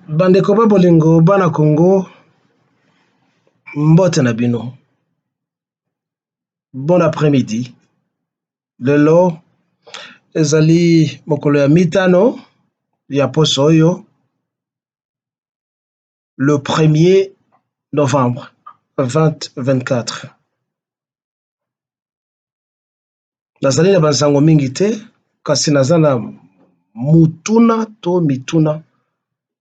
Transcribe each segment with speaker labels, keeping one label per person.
Speaker 1: Bandeko ba bolingo bana Congo mbote na bino. Bon après-midi. Lelo ezali mokolo ya mitano ya poso oyo le 1er novembre 2024. Nazali na bansango mingi te kasi naza na mutuna to mituna.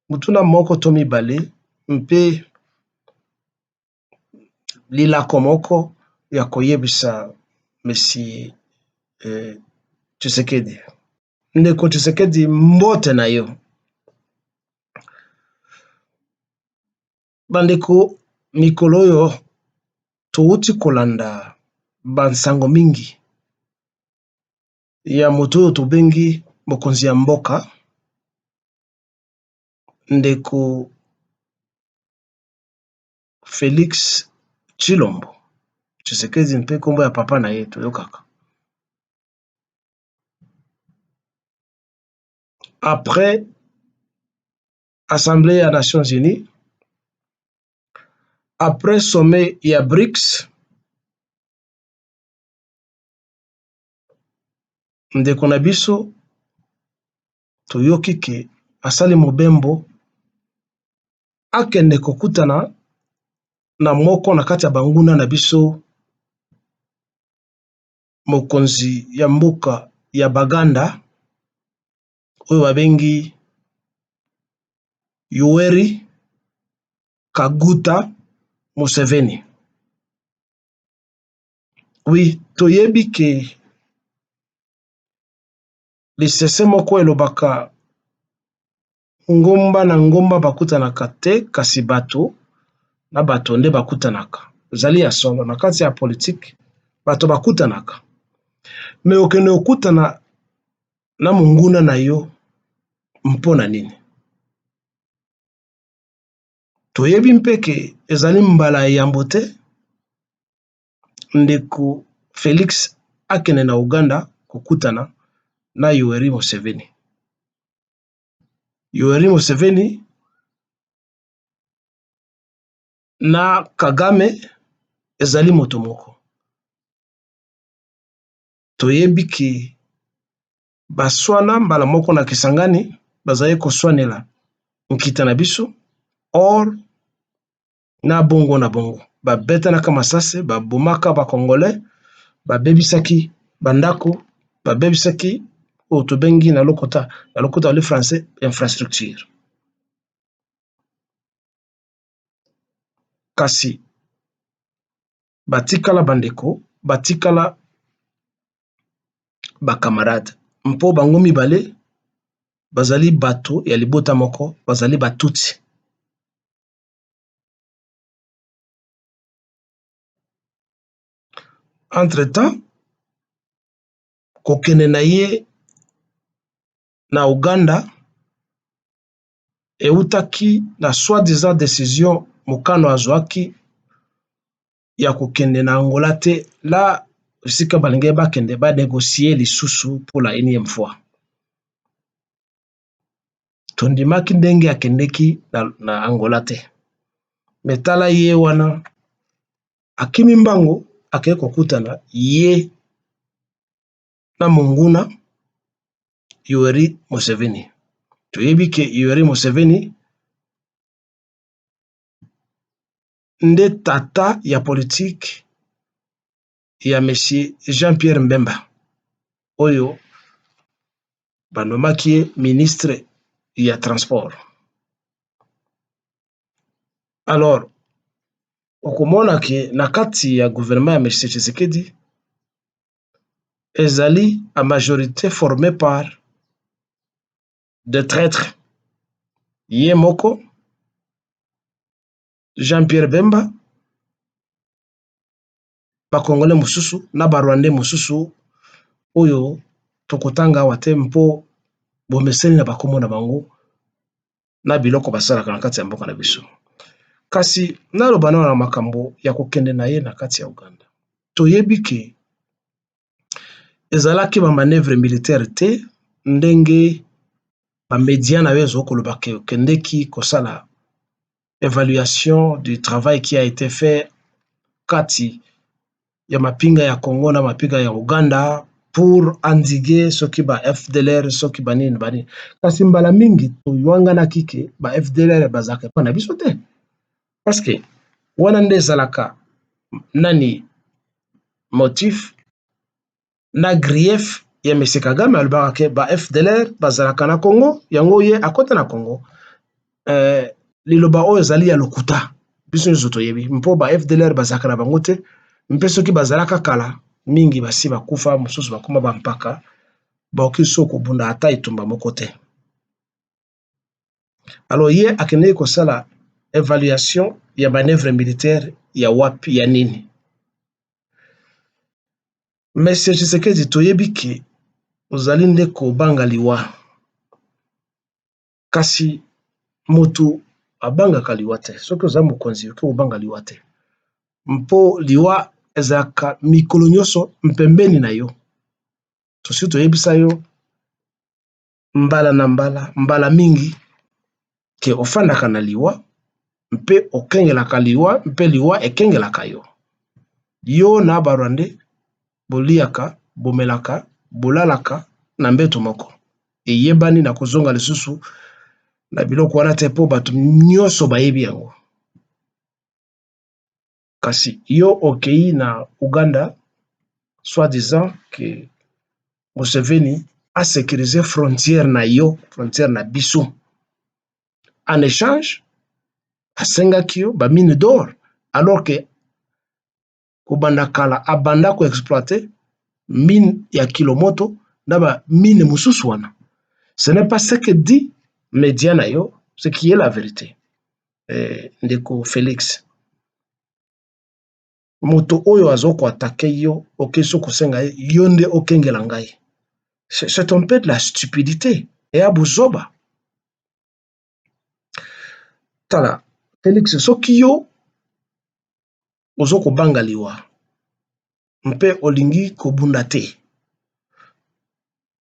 Speaker 1: Mutuna moko to mibale mpe lilako moko ya koyebisa Messi Tshisekedi. Ndeko Tshisekedi mbote na yo. Bandeko mikolo oyo touti kolanda bansango mingi ya moto oyo tobengi mokonzi ya mboka ndeko Félix Tshilombo Tshisekedi mpe kombo ya papa na ye toyokaka. Après Assemblée des Nations Unies, après sommet ya BRICS, ndeko na biso toyoki ke asali mobembo akende kokutana na moko na kati ya banguna na biso mokonzi ya mboka ya Baganda oyo babengi Yoweri Kaguta Museveni. Oui, toyebi ke lisese moko elobaka ngomba na ngomba bakutanaka te kasi bato na bato nde bakutanaka. Zali ya solo na kati ya politique bato bakutanaka. Me okende okutana na munguna na yo mpona nini? Toyebi mpeke ezali mbala yambo te ndeko Félix akene na Uganda kokutana na Yoweri Museveni. Yoweri Museveni na Kagame ezali moto moko. Toyebi ke baswana mbala moko na Kisangani bazali koswanela nkita na biso or na bongo na bongo. Babetanaka masase, babomaka ba Congolais, babebisaki bandako, babebisaki oyo tobengi na lokota le français infrastructure. Kasi batikala bandeko, batikala ba camarade. Mpo bango mibale bazali bato ya libota moko, bazali batutsi. Entre-temps, kokene na ye na Uganda eutaki na soi-disant décision mokano azwaki ya kokende na Angola te la sika balingi bakende ba négocier lisusu pour la énième fois. Tondimaki ndenge akendeki na Angola te. Metala ye wana akimi mbango akeye kokutana ye na munguna Yoweri Museveni. Toyebi ke Yoweri Museveni nde tata ya politique ya Monsieur Jean-Pierre Mbemba oyo banomaki ye ministre ya transport. Alors okomona ke na kati ya gouvernement ya Monsieur Tshisekedi ezali a majorité formée par des traîtres. Ye moko Jean-Pierre Bemba, ba Congolais mususu na ba Rwandais mususu oyo tokotanga wate mpo bomeseni na bakomo na bango na biloko basalaka na kati ya mboka na biso. Kasi naloba na makambo ya kokende na ye na kati ya Uganda. Toyebi ke ezalaki ba manœuvre militaire te ndenge ba médias na yo koloba kendeki kosala évaluation du travail qui a été fait kati ya mapinga ya Congo na mapinga ya Uganda pour endiguer soki ba FDLR soki banini bani. Kasi mbala mingi toyangana kike ba FDLR bazaka pa na biso te. Parce que wana nde ezalaka nani motif na grief ya M. Kagame alobaka ke ba FDLR bazalaka na Congo yango ye akota na Congo. Liloba oyo ezali ya lokuta biso nyonso toyebi mpo ba FDLR bazalaka na bango te mpe soki bazalaka kala mingi basi bakufa mosusu bakoma bampaka baoki so kobunda ata etumba moko te. Alors ye akendeki kosala évaluation ya manœuvre militaire ya wapi ya nini. Monsieur Tshisekedi toyebi ke ozali nde kobanga liwa kasi motu abangaka liwa te soki oza mokonzi oki kobanga liwa te mpo liwa ezalaka mikolo nyonso mpembeni na yo. Tosi toyebisa yo mbala na mbala mingi ke ofandaka na liwa mpe okengelaka liwa mpe liwa ekengelaka yo. Yo na barwande boliaka bomelaka bolalaka na mbeto moko eyebani na kozonga lisusu na biloko wana te mpo bato nyonso bayebi yango. Kasi yo okei na Uganda soi-disant que Museveni a sécurisé frontière na yo, frontière na biso. En échange, asengaki yo ba mine d'or, alors que kobanda kala abanda ko exploiter mine ya Kilomoto na ba mine mususu wana. Ce n'est pas ce que dit média na yo, ce qui est la vérité. Ndeko Félix. Moto oyo azoko atake yo, okeso kosenga yo nde okengela ngai. C'est un peu de la stupidité. Et à Bouzoba. Tala, Félix, soki yo, ozoko banga liwa. Mpe olingi kobunda te.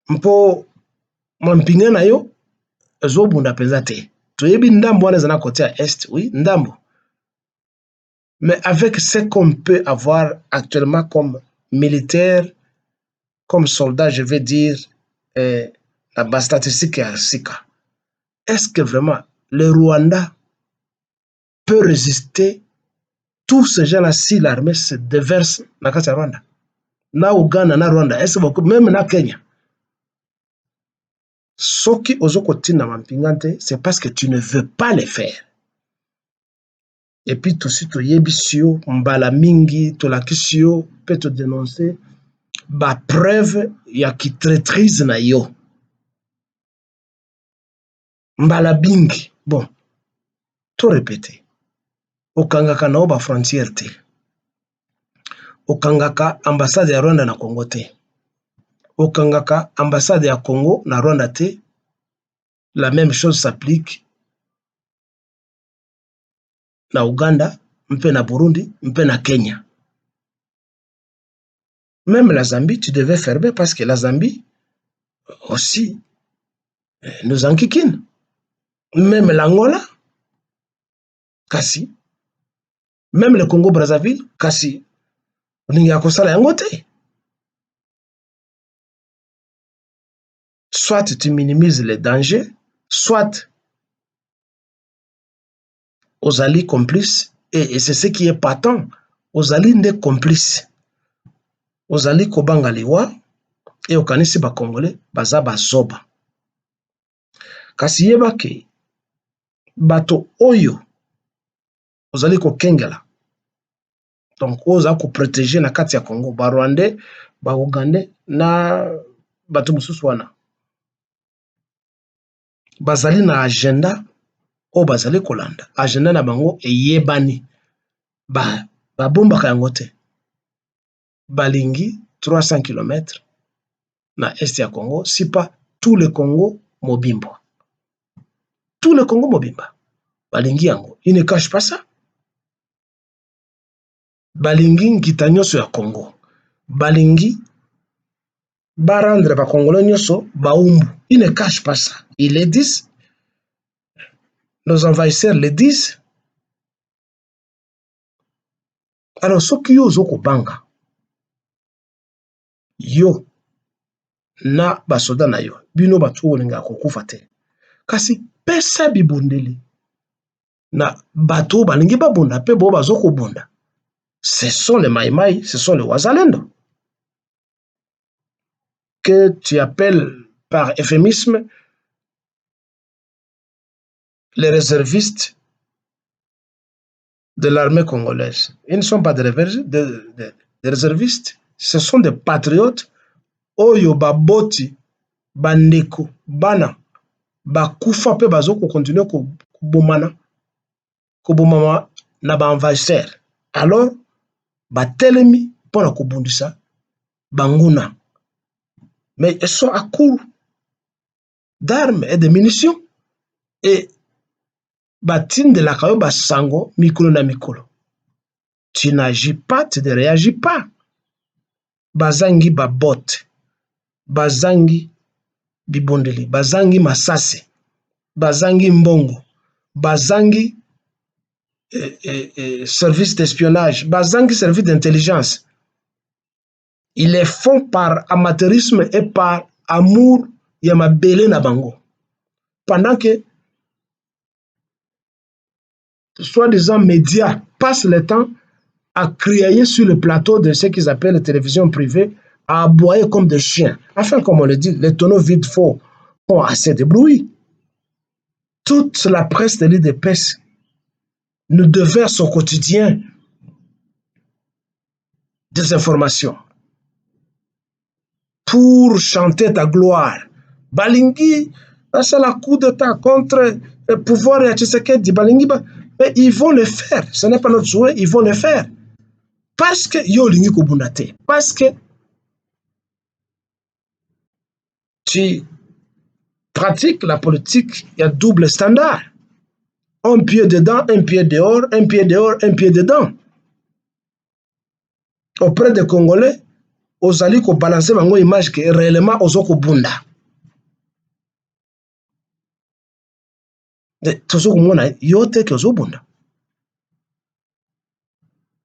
Speaker 1: Mpo mampinga na yo, ezo bunda penza te. Toyebi ndambo wana zana côté à est, oui, ndambo. Mais avec ce qu'on peut avoir actuellement comme militaire, comme soldat, je vais dire, la base statistique à Sika. Est-ce que vraiment le Rwanda peut résister tous ces gens-là si l'armée se déverse dans le Rwanda? Na Uganda, na Rwanda, est-ce que même na Kenya? Soki ozoko tina mampingante, c'est parce que tu ne veux pas le faire. Et puis tout suite, yebisio, mbala mingi, tolakisio, peut te dénoncer, ba preuve ya ki traîtrise na yo. Mbala bingi, bon, to répéter. Okangaka na oba frontière te. Okangaka ambassade ya Rwanda na Congo te. Okangaka ambassade ya Congo na Rwanda te. La même chose s'applique na Uganda, mpe na Burundi, mpe na Kenya. Même la Zambie, tu devais fermer parce que la Zambie aussi nous enquiquine. Même l'Angola, kasi. Même le Congo-Brazzaville, kasi. Ningi akosala yango te. Soit tu minimises les dangers, soit aux alliés complices, et c'est ce qui est patent, aux alliés des complices. Aux alliés kobanga liwa, et au kanisi ba Congolais, baza bazoba. Kasi yeba ke, bato oyo, aux alliés ko kengela. Donc, oza ko protéger na kati ya Congo, ba Rwandais, ba Ougandais, na bato mususu wana. Bazali na agenda, o bazali kolanda. Agenda na bango eyebani. Ba bomba yango te. Balingi 300 km na est ya Congo, si pas tout le Congo mobimba. Tout le Congo mobimba. Balingi yango. Il ne cache pas ça. Balingi nkita nyonso ya Congo. Balingi ba rendre ba Congolais nyonso baumbu. Ils ne cachent pas ça. Ils le disent. Nos envahisseurs le disent. Alors, soki yo ozo kobanga, yo na basoda na yo, bino bato olinga kokufa te. Kasi pesa bibundeli na bato balingi babunda pe bo bazo kobunda. Ce sont les Maïmaï, ce sont les Wazalendo. Que tu appelles par euphémisme les réservistes de l'armée congolaise. Ils ne sont pas des réservistes, ce sont des patriotes. Oyo baboti, bandeko, bana, bakufa pe bazo ko continuer ko bomama na ba envahisseur. Alors, batelemi pona kobundisa banguna. Mais ils sont à court d'armes et de munitions. Et batinde la kayo basango mikolo na mikolo. Tu n'agis pas, tu ne réagis pas. Bazangi babote, bazangi bibondeli, bazangi masase, bazangi mbongo, bazangi service d'espionnage, bazangi service d'intelligence. Ils les font par amateurisme et par amour yamabele na bango. Pendant que soi-disant médias passent le temps à crier sur le plateau de ce qu'ils appellent les télévisions privées, à aboyer comme des chiens. Enfin, comme on le dit, les tonneaux vides font assez de bruit. Toute la presse de l'île de Pes nous déverse au quotidien des informations pour chanter ta gloire. Balingi, c'est la coup d'État contre le pouvoir de Tshisekedi. Balingi, mais ils vont le faire. Ce n'est pas notre souhait, ils vont le faire. Parce que yo lingi kobundate. Parce que tu pratiques la politique, il y a double standard. Un pied dedans, un pied dehors, un pied dehors, un pied dedans. Auprès des Congolais, ozali ko balancer bango image que réellement ozoko bunda. Tozoko mona yote ke ozobunda.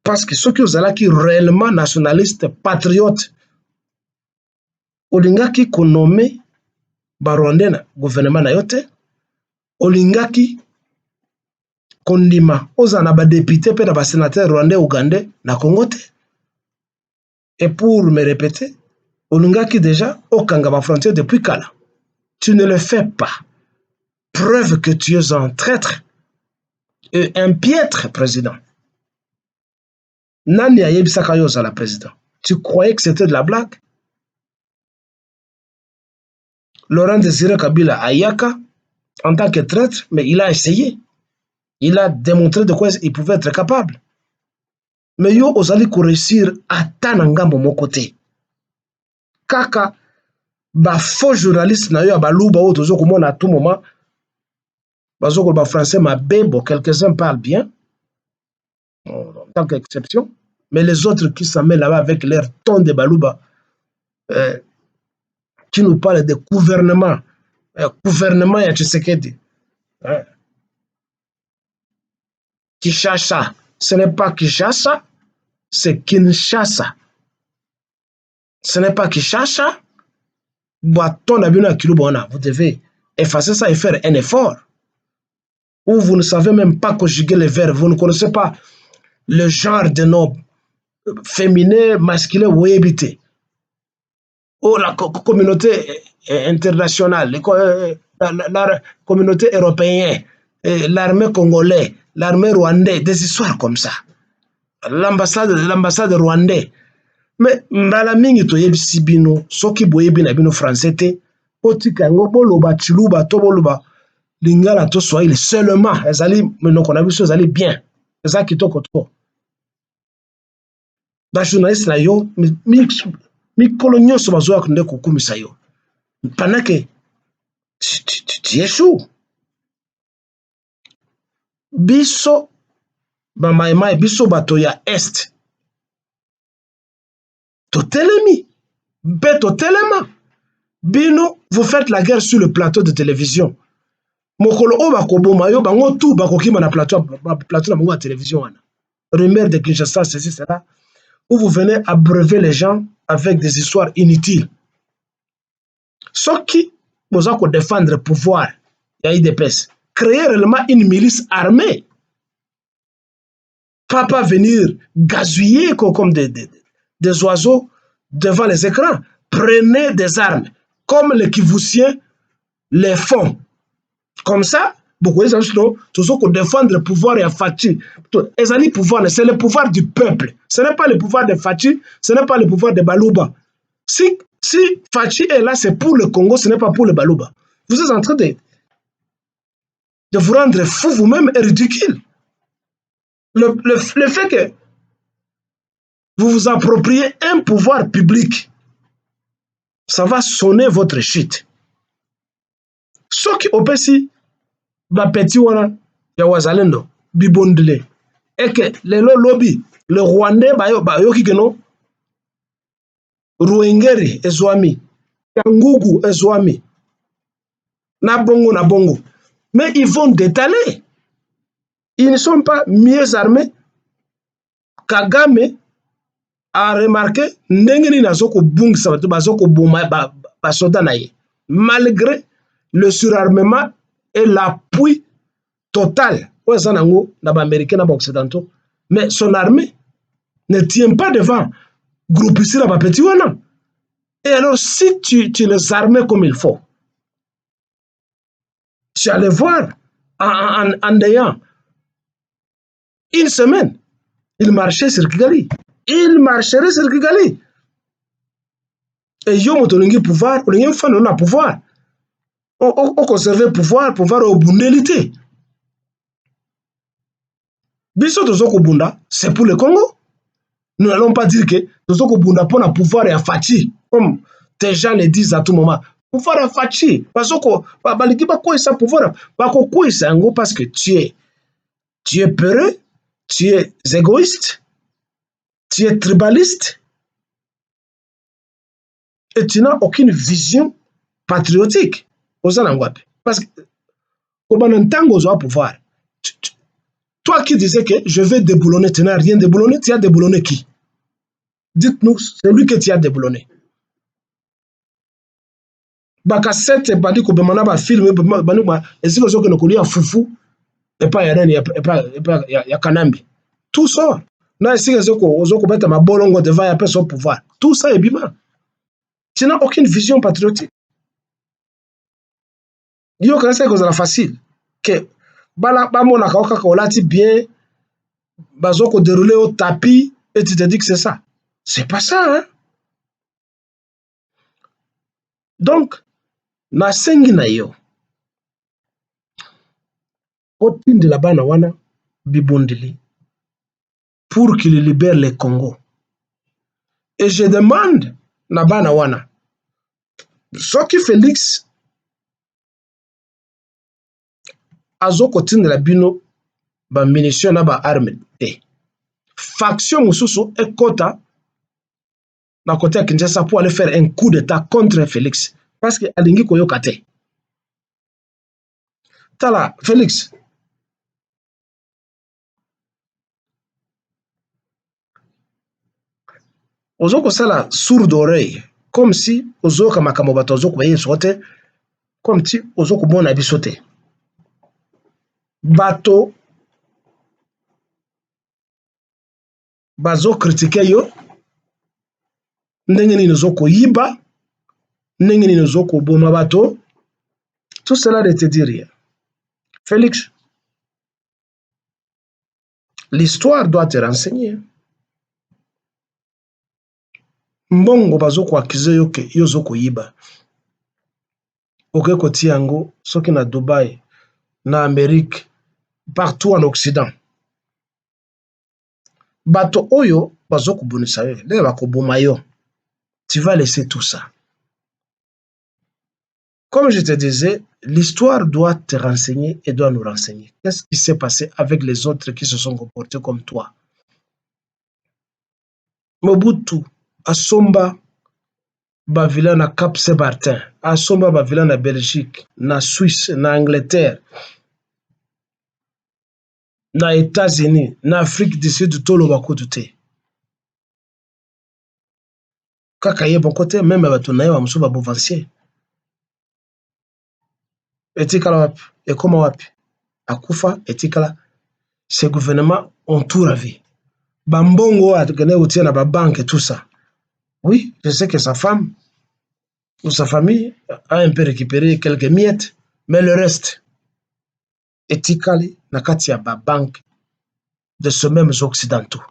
Speaker 1: Parce que ceux qui ozalaki réellement nationaliste, patriote, olingaki konome barwandais na gouvernement na yote, olingaki kondima ozana ba député pe na ba sénateur rwandais ougandais na Congo te. Et pour me répéter, olingaki déjà okanga ba frontière depuis kala. Tu ne le fais pas. Preuve que tu es un traître et un piètre président. Nani ayebisaka yo ozala président? Tu croyais que c'était de la blague? Laurent Désiré Kabila ayaka en tant que traître, mais il a essayé. Il a démontré de quoi il pouvait être capable. Mais yo ozali ko réussir ata na ngambo moko te. Kaka ba faux journaliste na yo ba luba o tozo komona à tout moment. Bazo ko ba français ma bebo, quelques-uns parlent bien en tant qu'exception, mais les autres qui s'en mettent là-bas avec leur ton de balouba qui nous parlent de gouvernement, gouvernement ya Tshisekedi. Kinshasa, ce n'est pas Kinshasa, c'est Kinshasa. Ce n'est pas Kinshasa. Vous devez effacer ça et faire un effort. Ou vous ne savez même pas conjuguer les verbes, vous ne connaissez pas le genre de noms féminin, masculin ou évité. Ou la communauté internationale, la communauté européenne, l'armée congolaise, l'armée rwandaise, des histoires comme ça. L'ambassade rwandaise. Mais mbala mingi toyebisi bino soki boyebi na bino français te otika yango boloba chiluba to boloba lingala to swahili seulement ezali monoko na biso ezali bien eza kitoko to ba journaliste na yo mikolo nyonso bazoya nde kokumisa yo pendant que tu échoues. Biso ba maimai biso bato ya est totelemi Beto telema. Bino, vous faites la guerre sur le plateau de télévision. Mokolo o bakoboma yo bango tout bakokima na plateau na bango à télévision wana. Rumeur de Kinshasa, ceci, cela. Où vous venez abreuver les gens avec des histoires inutiles. Ce qui vous a défendre le pouvoir, il y a IDPS. Créer réellement une milice armée. Pas venir gazouiller comme des oiseaux devant les écrans. Prenez des armes, comme les Kivussiens les font. Comme ça, beaucoup de gens qui défendent le pouvoir et Fachi. Le pouvoir, c'est le pouvoir du peuple. Ce n'est pas le pouvoir de Fachi, ce n'est pas le pouvoir de Balouba. Si Fachi est là, c'est pour le Congo, ce n'est pas pour le Balouba. Vous êtes en train de vous rendre fou vous-même et ridicule. Le fait que vous vous appropriez un pouvoir public, ça va sonner votre chute. Ce qui opesi bapeti wana ya wazalendo bibondele et que le lobby le Rwandais bayoki keno Ruengeri ezwami Kangugu ezwami na bongo mais ils vont détaler. Ils ne sont pas mieux armés. Kagame a remarqué ndengeni nazoko bungisa bato bazoko boma basoda na ye malgré le surarmement et l'appui total aux Américains et occidentaux. Mais son armée ne tient pas devant groupe ici là petit wana. Et alors si tu les armais comme il faut, tu allais voir en ayant une semaine, il marchait sur Kigali. Il marcherait sur Kigali. Et yo motolingi pouvoir, on a fan on a pouvoir. On conserve pouvoir au bundélité. Biso tozoko bunda, c'est pour le Congo. Nous n'allons pas dire que tozoko bunda pour un pouvoir et à Fachi, comme tes gens le disent à tout moment. Pouvoir à Fachi, parce que baliki ba quoi ça pouvoir, ba ko quoi ça ngo parce que tu es peureux, tu es égoïste, tu es tribaliste et tu n'as aucune vision patriotique. Parce que comme on entend au pouvoir, toi qui disais que je vais déboulonner, tu n'as rien déboulonné, tu as déboulonné qui? Dites-nous, c'est lui que tu as déboulonné. Bakassette, badi ko bemana ba film, bani ba esi ko soke no kolia fufu et pas ya kanambi. Tout ça. Na esi ko ozoko beta mabolongo devant ya personne au pouvoir. Tout ça est bima. Tu n'as aucune vision patriotique. Yo quand c'est que facile que bala ba mona ka ka olati bien bazoko dérouler au tapis et tu te dis que c'est ça. C'est pas ça hein. Donc na sengi na yo otinde la bana wana bibondili pour qu'il libère le Congo. Et je demande na bana wana soki Félix azoko tinde la bino ba munition na ba arme te. Faction mususu ekota na côté à Kinshasa pour aller faire un coup d'état contre Félix parce que alingi koyoka te. Tala Félix ozoko sala sourde oreille comme si ozoka makambo bato ozoko baye sote comme si ozoko mona biso te. Bato bazo critiquer yo ndenge nini ozoko yiba ndenge nini ozoko boma bato. Tout cela ne te dit rien. Félix, l'histoire doit te renseigner. Mbongo bazoko akize yo ke yo zoko yiba. Oke koti yango soki na Dubaï, na Amérique, partout en Occident. Bato oyo bazoko bonisa yo, ndenge bakoboma yo. Tu vas laisser tout ça. Comme je te disais, l'histoire doit te renseigner et doit nous renseigner. Qu'est-ce qui s'est passé avec les autres qui se sont comportés comme toi? Mobutu, Assomba, bavila na Cap Saint-Martin, asomba bavila na Belgique, na Suisse, na Angleterre, na États-Unis, na Afrique du Sud toloba kutu te. Kaka ye bon côté même bato na ye ba musu ba bouvancier. Etikala wapi? Ekoma wapi? Akufa etikala. Ce gouvernement ont tout ravi. Bambongo atukene utia na ba banque tout ça. Oui, je sais que sa femme ou sa famille a un peu récupéré quelques miettes, mais le reste etikali na kati ya ba banque de ce même occidentaux.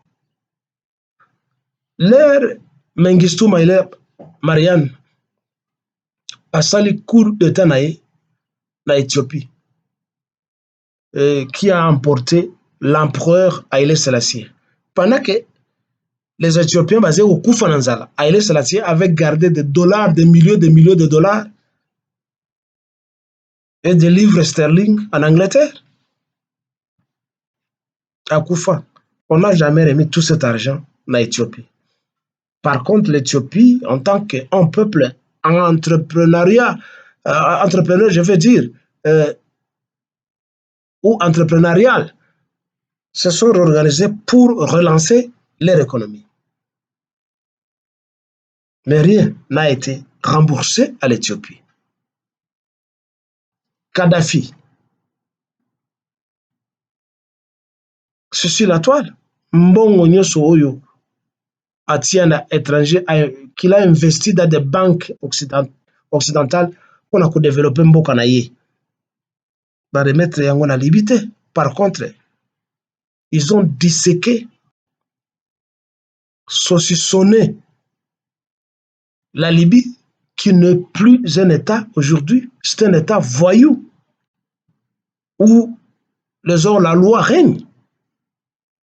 Speaker 1: Leur Mengistu Maïle Marianne a sali cours d'état na Éthiopie qui a emporté l'empereur Haïlé Selassie. Pendant que les Éthiopiens basés au Koufananzala, Haïlé Selassie avait gardé des dollars, des millions de dollars et des livres sterling en Angleterre. À Koufa, on n'a jamais remis tout cet argent en Éthiopie. Par contre, l'Éthiopie, en tant qu'un peuple en entrepreneuriat, entrepreneur, je veux dire, ou entrepreneurial, se sont organisés pour relancer leur économie. Mais rien n'a été remboursé à l'Éthiopie. Kadhafi, c'est sur la toile. Mbongo nyoso oyo atiana étranger qu'il a investi dans des banques occidentales pour a développer mboka na ye. Ba remettre yango na Libye. Par contre, ils ont disséqué, saucissonné la Libye, qui n'est plus un État aujourd'hui, c'est un État voyou, où la loi règne.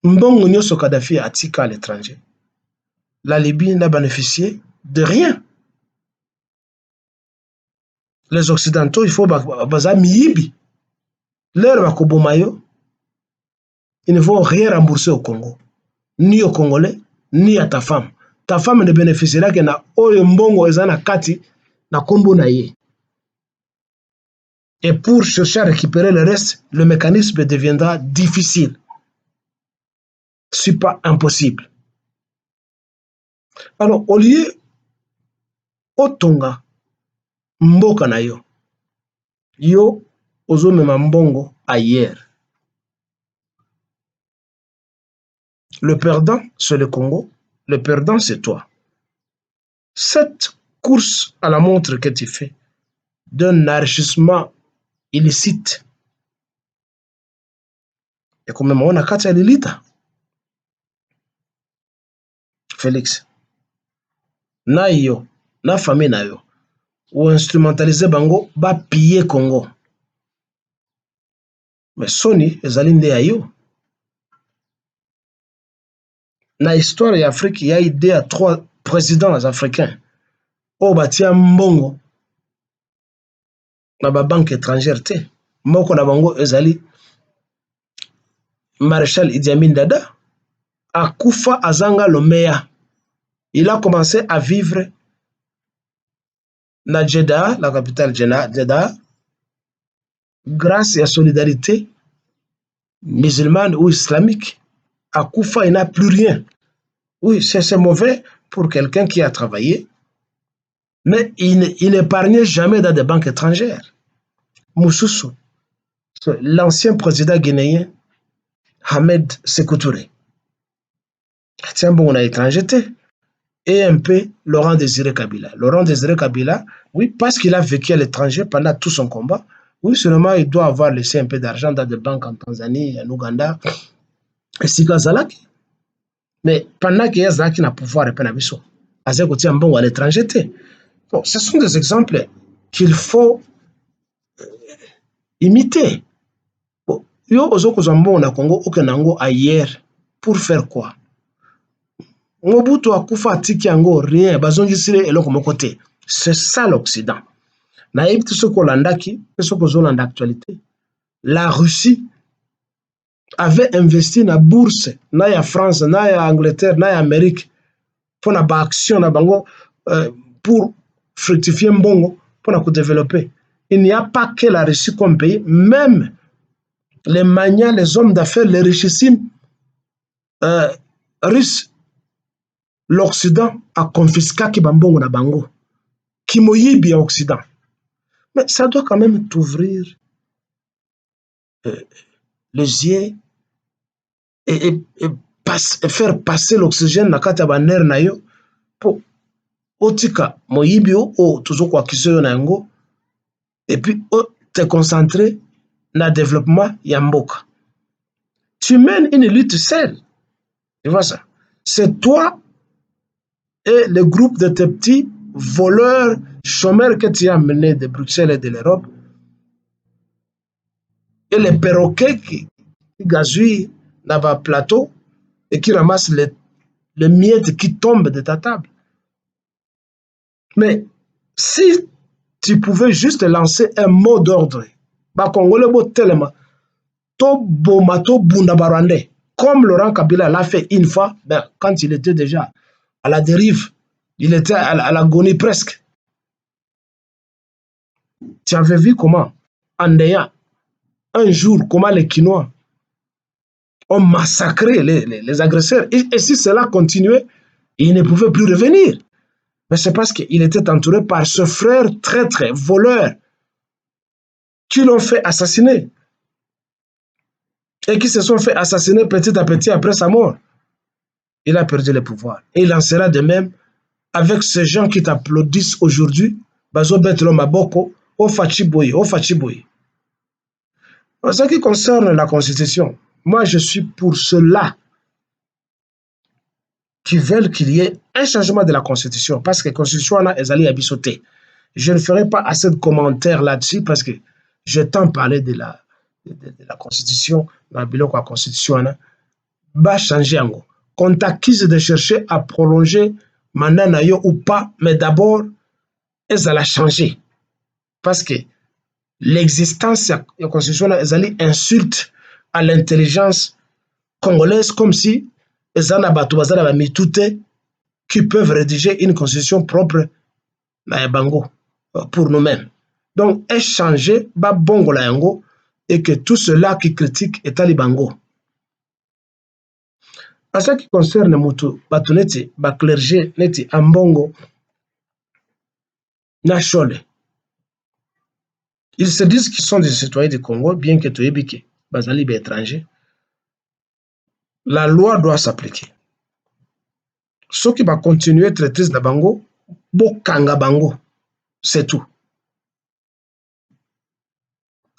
Speaker 1: Mbongo nyoso Kadhafi atika à l'étranger. La Libye n'a bénéficié de rien. Les Occidentaux, il faut baza miyibi. Leur bakobomayo, ils ne vont rien rembourser au Congo, ni aux Congolais, ni à ta femme. Ta femme ne bénéficiera que na oyo mbongo ezana kati na kombo na ye. Et pour chercher à récupérer le reste, le mécanisme deviendra difficile. Ce n'est pas impossible. Alors, au lieu otonga mboka na yo, yo ozomema mbongo ailleurs. Le perdant, c'est le Congo. Le perdant, c'est toi. Cette course à la montre que tu fais d'un enrichissement illicite, et comme on a quatre lilita, Félix, na yo, na famille na yo, ou instrumentaliser bango, ba piller Congo. Mais Sony, ezali nde ya yo. Na histoire ya Afrique, il y a idée à 3 présidents africains. O batia mbongo na ba banque étrangère te. Moko na bango ezali Maréchal Idi Amin Dada. Akufa Azanga Lomea. Il a commencé à vivre na Jeddah, la capitale Jeddah, grâce à la solidarité musulmane ou islamique. Akufa, il n'a plus rien. Oui, c'est mauvais pour quelqu'un qui a travaillé, mais il n'épargnait jamais dans des banques étrangères. Moussoussou, l'ancien président guinéen, Ahmed Sékou Touré. Tiens, bon, on a étranger. Et un peu Laurent Désiré Kabila. Laurent Désiré Kabila, oui, parce qu'il a vécu à l'étranger pendant tout son combat, oui, seulement il doit avoir laissé un peu d'argent dans des banques en Tanzanie, en Ouganda, et Sikazalaki. Mais pendant qu'il y a Zaki n'a pouvoir répondre à Bissot, Azekoti Ambongo à l'étranger. Bon, ce sont des exemples qu'il faut imiter. Bon, yo ozoko Zambongo na Congo, Okenango ailleurs, pour faire quoi? Mobutu akufa atiki yango rien, bazongisile eloko moko te. C'est ça l'Occident. Na yebiti soko landaki, soko zolanda actualité. La Russie avait investi na bourse, na ya France, na ya Angleterre, na ya Amérique, pour na ba action na bango pour fructifier mbongo pour développer. Il n'y a pas que la Russie comme pays, même les manias, les hommes d'affaires, les richissimes russes, l'Occident a confisqué qui bambongo na bango, qui moyibi à Occident. Mais ça doit quand même t'ouvrir les yeux et faire passer l'oxygène na kati ya baner na yo pour otika moyibi o toujours kwa kisoyo na yango et puis te concentrer na développement ya mboka. Tu mènes une lutte seule. Tu vois ça? C'est toi et le groupe de tes petits voleurs, chômeurs que tu as amenés de Bruxelles et de l'Europe, et les perroquets qui gazouillent dans le plateau et qui ramassent les miettes qui tombent de ta table. Mais si tu pouvais juste lancer un mot d'ordre, bah Congolais bo tellement to boma to bunda barande, comme Laurent Kabila l'a fait une fois, ben, quand il était déjà à la dérive, il était à l'agonie presque. Tu avais vu comment, en ayant un jour, comment les Quinois ont massacré les agresseurs. Et si cela continuait, il ne pouvait plus revenir. Mais c'est parce qu'il était entouré par ce frère traître, voleur, qui l'ont fait assassiner. Et qui se sont fait assassiner petit à petit après sa mort. Il a perdu le pouvoir. Et il en sera de même avec ces gens qui t'applaudissent aujourd'hui. Bazo Betlo Maboko, au Fachiboye, au Fachiboye. En ce qui concerne la Constitution, moi je suis pour ceux-là qui veulent qu'il y ait un changement de la Constitution, parce que la Constitution est allée à sauter. Je ne ferai pas assez de commentaires là-dessus, parce que je t'en parlais de la Constitution, la Constitution, va changer en gros. Qu'on t'accuse de chercher à prolonger mandat ou pas, mais d'abord, elle a changé. Parce que l'existence de la Constitution, elle insulte à l'intelligence congolaise, comme si qui peuvent rédiger une constitution propre pour nous-mêmes. Donc, échanger bongo la yango et que tout cela qui critique est talibango. En ce qui concerne Moutou, Batuneti, Baklergé, Neti, Ambongo, Nachole, ils se disent qu'ils sont des citoyens du Congo, bien que Toyebike, Bazali étranger. La loi doit s'appliquer. Ceux qui vont continuer à traiter de Bango, Bokanga Bango, c'est tout.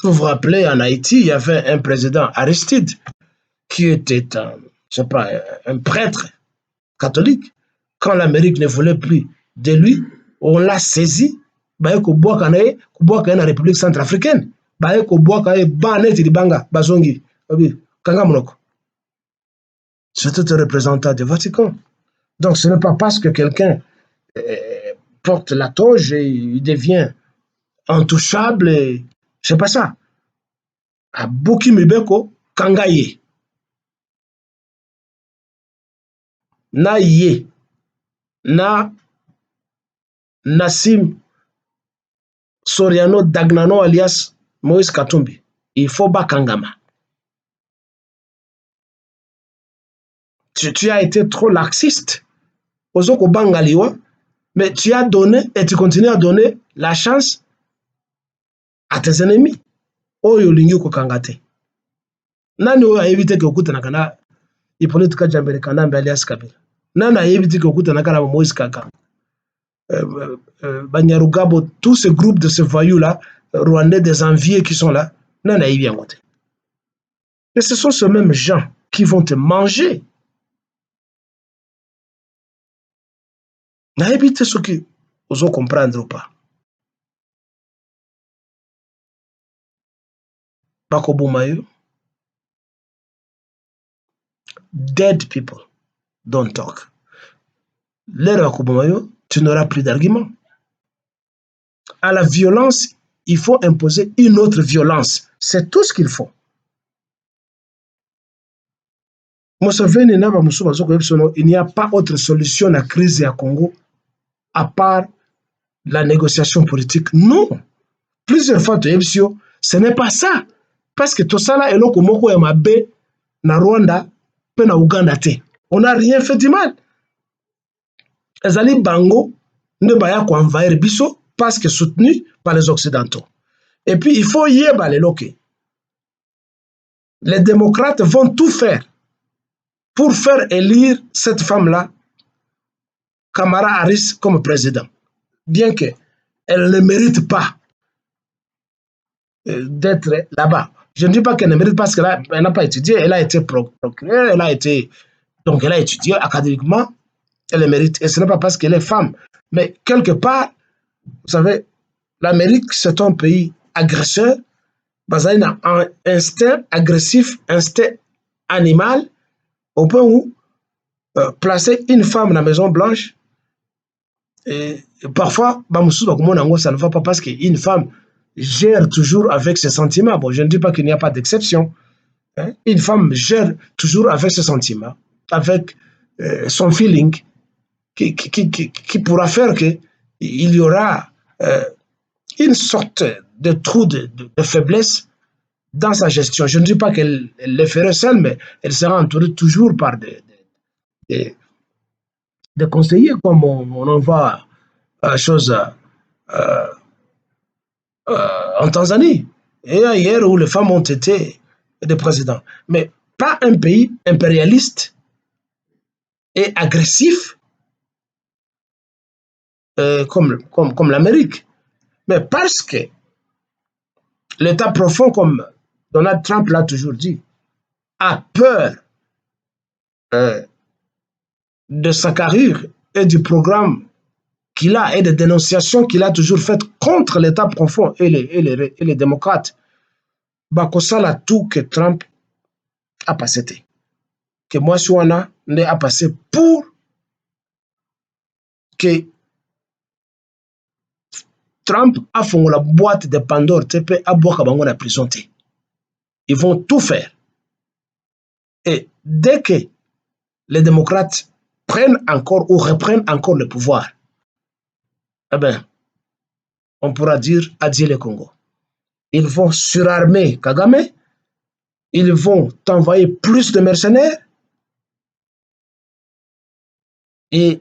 Speaker 1: Vous vous rappelez, en Haïti, il y avait un président Aristide qui était un prêtre catholique. Quand l'Amérique ne voulait plus de lui, on l'a saisi. Dans la République centrafricaine. C'était un représentant du Vatican. Donc ce n'est pas parce que quelqu'un porte la toge et il devient intouchable. C'est pas ça. À Boki Mibeko, Kangaye. Na Ye. Na Nassim Soriano Dagnano alias Moïse Katumbi. Il faut Bakangama. Tu as été trop laxiste. Ozoko Bangaliwa. Mais tu as donné et tu continues à donner la chance à tes ennemis. Oyo lingi ko kangate. Nani oyo a évité que okutana kana ipolitika jambere kanambe alias Kabila. Nani a évité que okutana kana Moïse Kaka. Banyarugabo, tous ces groupes de ces voyous-là, rwandais des enviés qui sont là, nani a évité ngote. Et ce sont ces mêmes gens qui vont te manger. Na évité ce qui osent comprendre ou pas. Bakobumayo. Dead people don't talk. L'ère Bakobumayo, tu n'auras plus d'arguments. À la violence, il faut imposer une autre violence. C'est tout ce qu'il faut. Il n'y a pas autre solution à la crise à Congo à part la négociation politique. Non. Plusieurs fois, ce n'est pas ça. Parce que tout ça là, et l'on moko ya mabe na Rwanda, pe na Uganda te. On n'a rien fait du mal. Ezali bango ne baya ko envahir biso parce que soutenu par les Occidentaux. Et puis il faut y aller loquer. Les démocrates vont tout faire pour faire élire cette femme-là, Kamala Harris, comme président. Bien qu'elle ne mérite pas d'être là-bas. Je ne dis pas qu'elle ne mérite pas parce qu'elle n'a pas étudié, elle a été procureur, elle a étudié académiquement, elle le mérite. Et ce n'est pas parce qu'elle est femme. Mais quelque part, vous savez, l'Amérique, c'est un pays agresseur, basé sur un instinct agressif, instinct animal, au point où placer une femme dans la Maison Blanche, et parfois, ça ne va pas parce qu'une femme gère toujours avec ses sentiments. Bon, je ne dis pas qu'il n'y a pas d'exception. Hein? Une femme gère toujours avec ses sentiments, avec son feeling, qui pourra faire qu'il y aura une sorte de trou de faiblesse dans sa gestion. Je ne dis pas qu'elle le ferait seule, mais elle sera entourée toujours par des conseillers, comme on en voit chose en Tanzanie et ailleurs où les femmes ont été des présidents. Mais pas un pays impérialiste et agressif comme l'Amérique. Mais parce que l'État profond, comme Donald Trump l'a toujours dit, a peur de sa carrure et du programme qu'il a et des dénonciations qu'il a toujours faites contre l'État profond et les démocrates. Bakosala tout que Trump a passé. Que moi, Suana ne a passé pour que Trump a fait la boîte de Pandore, TP a boire la prison. Ils vont tout faire. Et dès que les démocrates prennent encore ou reprennent encore le pouvoir, eh bien, on pourra dire adieu le Congo. Ils vont surarmer Kagame, ils vont envoyer plus de mercenaires et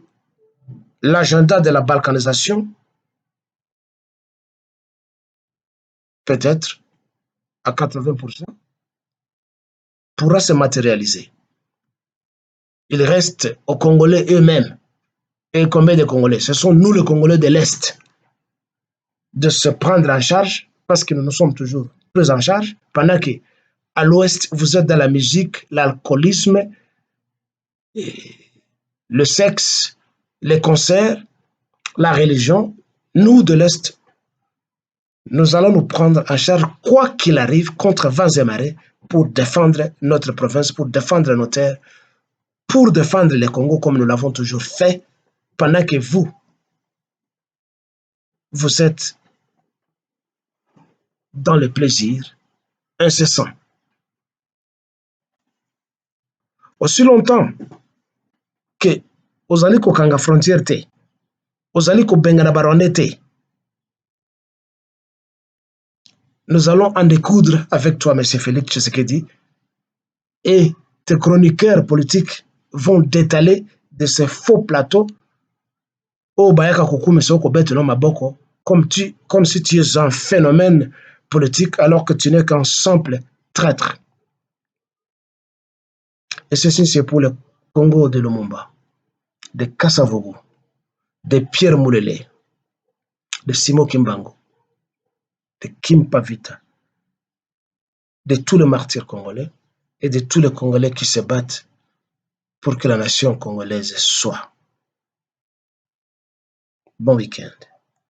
Speaker 1: l'agenda de la balkanisation peut-être à 80% pourra se matérialiser. Il reste aux Congolais eux-mêmes. Et combien de Congolais? Ce sont nous, les Congolais de l'Est, de se prendre en charge, parce que nous sommes toujours pris en charge, pendant que à l'Ouest, vous êtes dans la musique, l'alcoolisme, le sexe, les concerts, la religion. Nous, de l'Est, nous allons nous prendre en charge, quoi qu'il arrive, contre vents et marées, pour défendre notre province, pour défendre nos terres, pour défendre le Congo comme nous l'avons toujours fait, pendant que vous êtes dans le plaisir incessant. Aussi longtemps que vous allez kokanga frontière te, vous allez kobenga baronne te, nous allons en découdre avec toi, M. Félix Tshisekedi, et tes chroniqueurs politiques vont détaler de ces faux plateaux au Bayaka Kukume Soko Beto no Maboko, comme si tu es un phénomène politique alors que tu n'es qu'un simple traître. Et ceci, c'est pour le Congo de Lumumba, de Kassavogo, de Pierre Moulele, de Simo Kimbango, de Kim Pavita, de tous les martyrs congolais et de tous les Congolais qui se battent pour que la nation congolaise soit. Bon week-end.